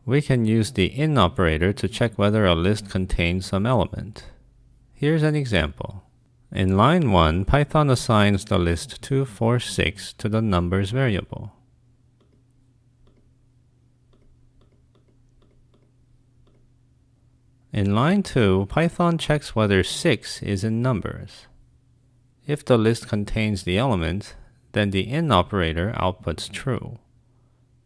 We can use the in operator to check whether a list contains some element. Here's an example. In line 1, Python assigns the list 246 to the numbers variable. In line 2, Python checks whether 6 is in numbers. If the list contains the element, then the in operator outputs true.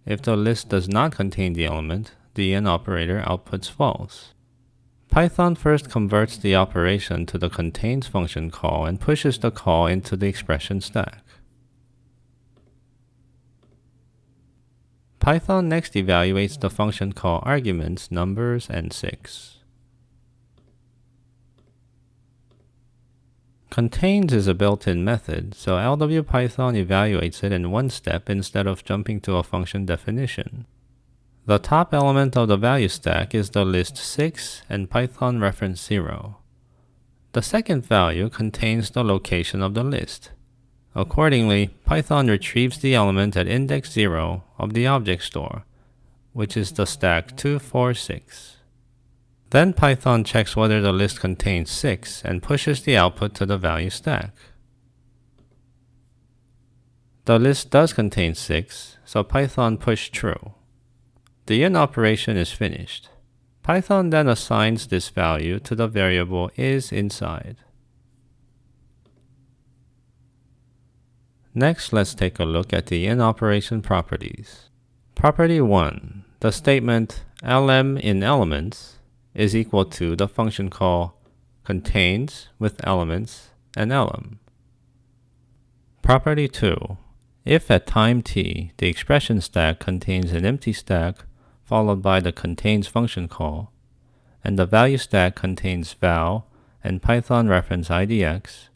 If the list does not contain the element, the in operator outputs false. Python first converts the operation to the contains function call and pushes the call into the expression stack. Python next evaluates the function call arguments numbers and 6. Contains is a built-in method, so LWPython evaluates it in one step instead of jumping to a function definition. The top element of the value stack is the list 6 and Python reference 0. The second value contains the location of the list. Accordingly, Python retrieves the element at index 0 of the object store, which is the stack 246. Then Python checks whether the list contains 6 and pushes the output to the value stack. The list does contain 6, so Python pushed true. The in operation is finished. Python then assigns this value to the variable isInside. Next, let's take a look at the in operation properties. Property 1. The statement lm in elements is equal to the function call contains with elements and lm. Property 2. If at time t the expression stack contains an empty stack followed by the contains function call, and the value stack contains val and Python reference idx,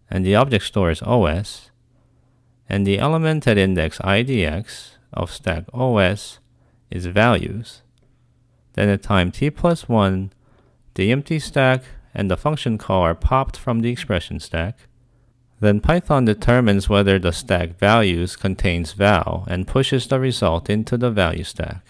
and the object store is os, and the element at index idx of stack os is values, then at time t plus 1, the empty stack and the function call are popped from the expression stack. Then Python determines whether the stack values contains val and pushes the result into the value stack.